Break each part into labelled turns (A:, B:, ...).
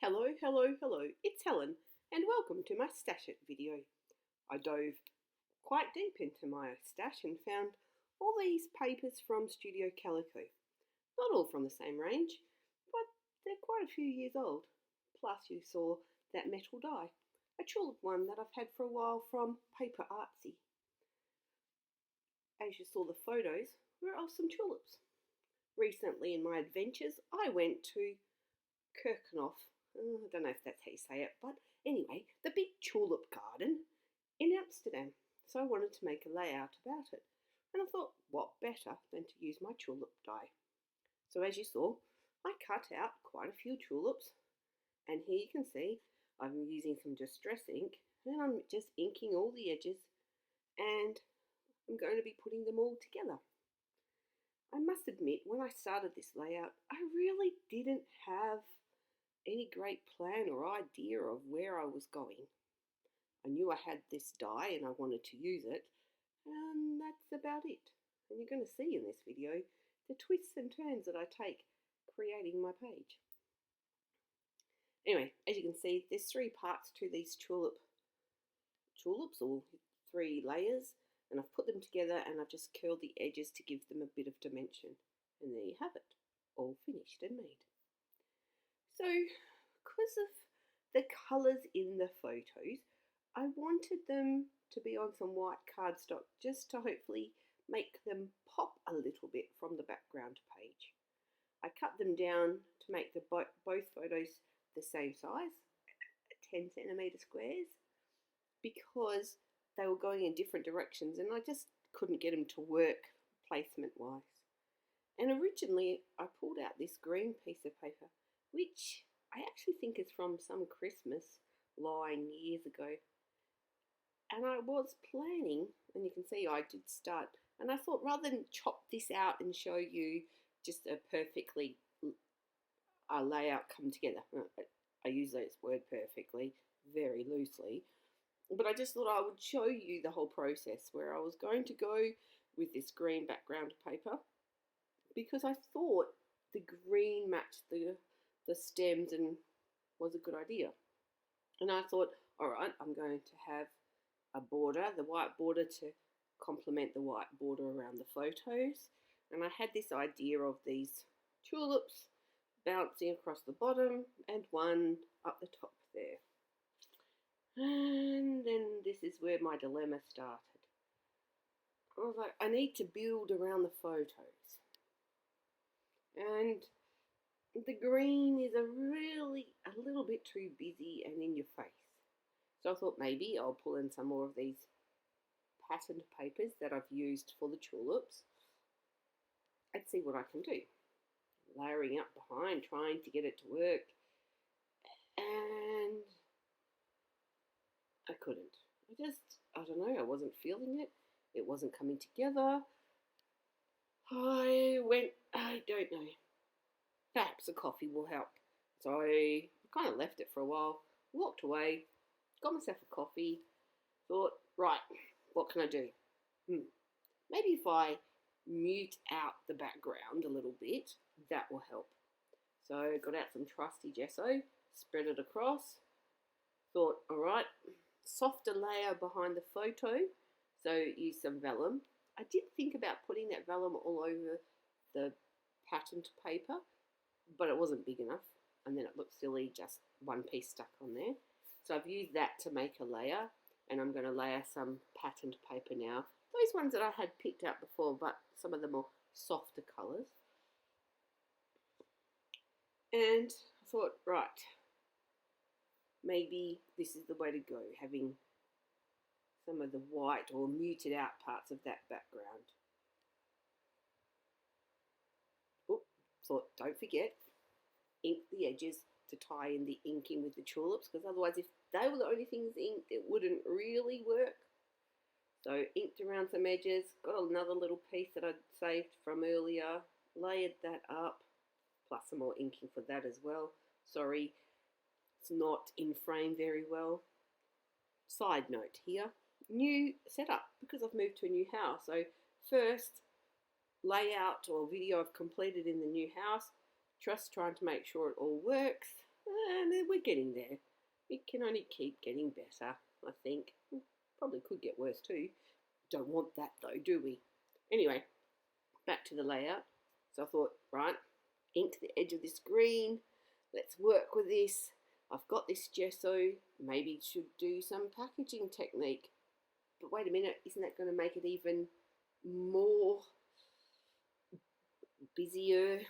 A: Hello, hello, hello, it's Helen, and welcome to my Stash It video. I dove quite deep into my stash and found all these papers from Studio Calico. Not all from the same range, but they're quite a few years old. Plus you saw that metal die, a tulip one that I've had for a while from Paper Artsy. As you saw, the photos were of some tulips. Recently in my adventures, I went to Kirchhoff. I don't know if that's how you say it, but anyway, the big tulip garden in Amsterdam. So I wanted to make a layout about it. And I thought, what better than to use my tulip die? So as you saw, I cut out quite a few tulips. And here you can see I'm using some distress ink. And I'm just inking all the edges. And I'm going to be putting them all together. I must admit, when I started this layout, I really didn't have any great plan or idea of where I was going. I knew I had this die and I wanted to use it, and that's about it. And you're going to see in this video the twists and turns that I take creating my page. Anyway, as you can see, there's three parts to these tulips, or three layers, and I've put them together and I've just curled the edges to give them a bit of dimension. And there you have it, all finished and made. So, because of the colours in the photos, I wanted them to be on some white cardstock just to hopefully make them pop a little bit from the background page. I cut them down to make both photos the same size, 10 centimetre squares, because they were going in different directions and I just couldn't get them to work placement wise. And originally I pulled out this green piece of paper, which I actually think is from some Christmas line years ago. And I was planning, and you can see I did start, and I thought rather than chop this out and show you just a perfectly layout come together, I use that word perfectly very loosely, but I just thought I would show you the whole process where I was going to go with this green background paper, because I thought the green matched the stems and was a good idea. And I thought, all right, I'm going to have a border, the white border, to complement the white border around the photos. And I had this idea of these tulips bouncing across the bottom and one up the top there. And then this is where my dilemma started. I was like, I need to build around the photos. And the green is a little bit too busy and in your face. So I thought maybe I'll pull in some more of these patterned papers that I've used for the tulips and see what I can do. Layering up behind, trying to get it to work. And I couldn't. I don't know, I wasn't feeling it. It wasn't coming together. I don't know. Perhaps a coffee will help. So I kind of left it for a while, walked away, got myself a coffee, thought, right, what can I do? Maybe if I mute out the background a little bit, that will help. So I got out some trusty gesso, spread it across, thought, all right, softer layer behind the photo, so use some vellum. I did think about putting that vellum all over the patterned paper, but it wasn't big enough, and then it looked silly just one piece stuck on there. So I've used that to make a layer, and I'm going to layer some patterned paper now. Those ones that I had picked out before, but some of them are softer colours. And I thought, right, maybe this is the way to go, having some of the white or muted out parts of that background. Thought, don't forget, ink the edges to tie in the inking with the tulips, because otherwise if they were the only things inked, it wouldn't really work. So inked around some edges, got another little piece that I'd saved from earlier, layered that up, plus some more inking for that as well. Sorry, it's not in frame very well. Side note here, new setup, because I've moved to a new house. So first layout or video I've completed in the new house, just trying to make sure it all works. And we're getting there. It can only keep getting better, I think. Probably could get worse too. Don't want that though, do we? Anyway, back to the layout. So I thought, right, ink the edge of this green. Let's work with this. I've got this gesso. Maybe should do some packaging technique. But wait a minute, isn't that going to make it even more busier?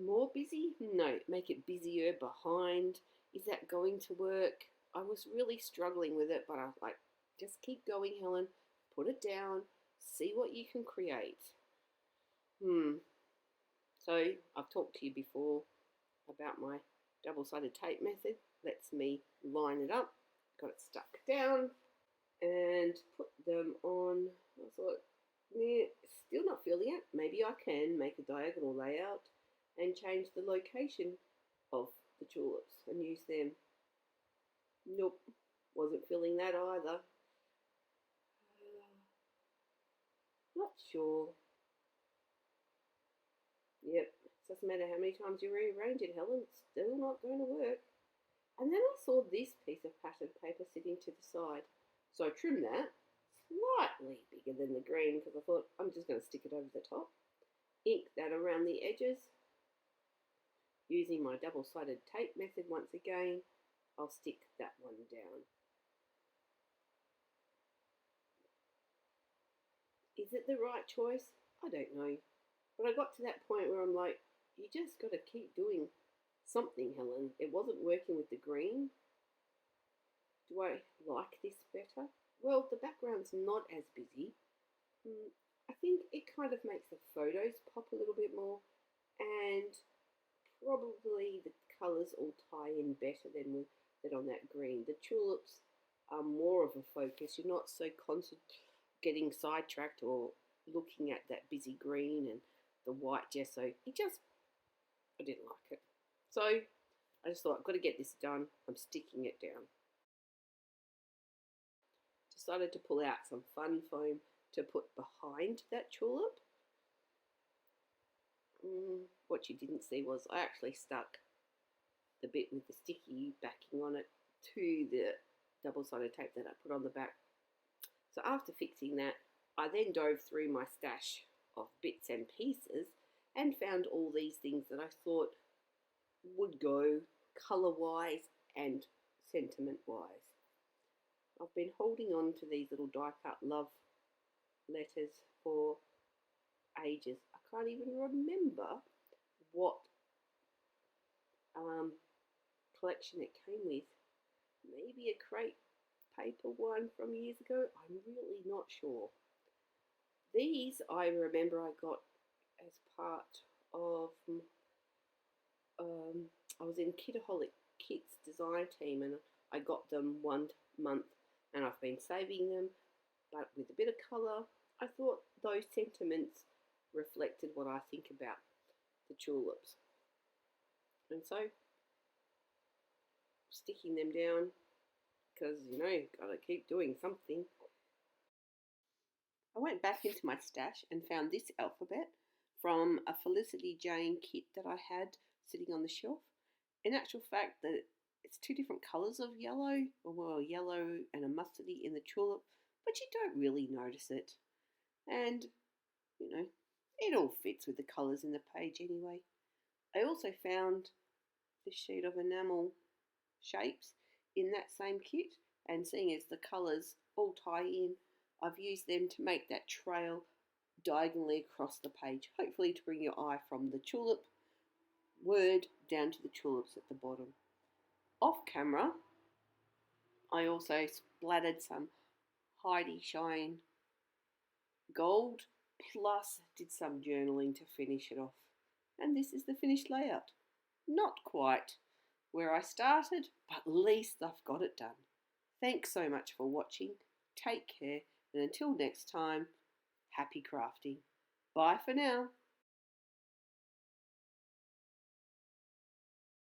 A: More busy? No, make it busier behind. Is that going to work? I was really struggling with it, but I was like, just keep going, Helen. Put it down. See what you can create. So I've talked to you before about my double-sided tape method. Lets me line it up. Got it stuck down and put them on. I thought, yeah, still not feeling it. Maybe I can make a diagonal layout and change the location of the tulips and use them. Nope, wasn't feeling that either. Not sure. Yep, doesn't matter how many times you rearrange it, Helen, it's still not going to work. And then I saw this piece of patterned paper sitting to the side. So I trimmed that slightly bigger than the green because I thought I'm just going to stick it over the top. Ink that around the edges. Using my double-sided tape method once again, I'll stick that one down. Is it the right choice? I don't know. But I got to that point where I'm like, you just got to keep doing something, Helen. It wasn't working with the green. Do I like this better? Well, the background's not as busy. I think it kind of makes the photos pop a little bit more, and probably the colours all tie in better than on that green. The tulips are more of a focus. You're not so getting sidetracked or looking at that busy green and the white gesso. I didn't like it. So I just thought, I've got to get this done. I'm sticking it down. Decided to pull out some fun foam to put behind that tulip. What you didn't see was I actually stuck the bit with the sticky backing on it to the double-sided tape that I put on the back. So after fixing that, I then dove through my stash of bits and pieces and found all these things that I thought would go colour-wise and sentiment-wise. I've been holding on to these little die-cut love letters for ages. I can't even remember what collection it came with. Maybe a crepe paper one from years ago. I'm really not sure. These I remember I got as part of I was in Kitaholic Kit's design team, and I got them 1 month, and I've been saving them, but with a bit of colour. I thought those sentiments reflected what I think about the tulips, and so sticking them down because, you know, gotta keep doing something. I went back into my stash and found this alphabet from a Felicity Jane kit that I had sitting on the shelf. In actual fact, it's 2 different colours of yellow, well, yellow and a mustardy in the tulip, but you don't really notice it. And, you know, it all fits with the colours in the page anyway. I also found this sheet of enamel shapes in that same kit, and seeing as the colours all tie in, I've used them to make that trail diagonally across the page, hopefully to bring your eye from the tulip word down to the tulips at the bottom. Off camera, I also splattered some Heidi Shine gold, plus did some journaling to finish it off. And this is the finished layout. Not quite where I started, but at least I've got it done. Thanks so much for watching. Take care, and until next time, happy crafting. Bye for now.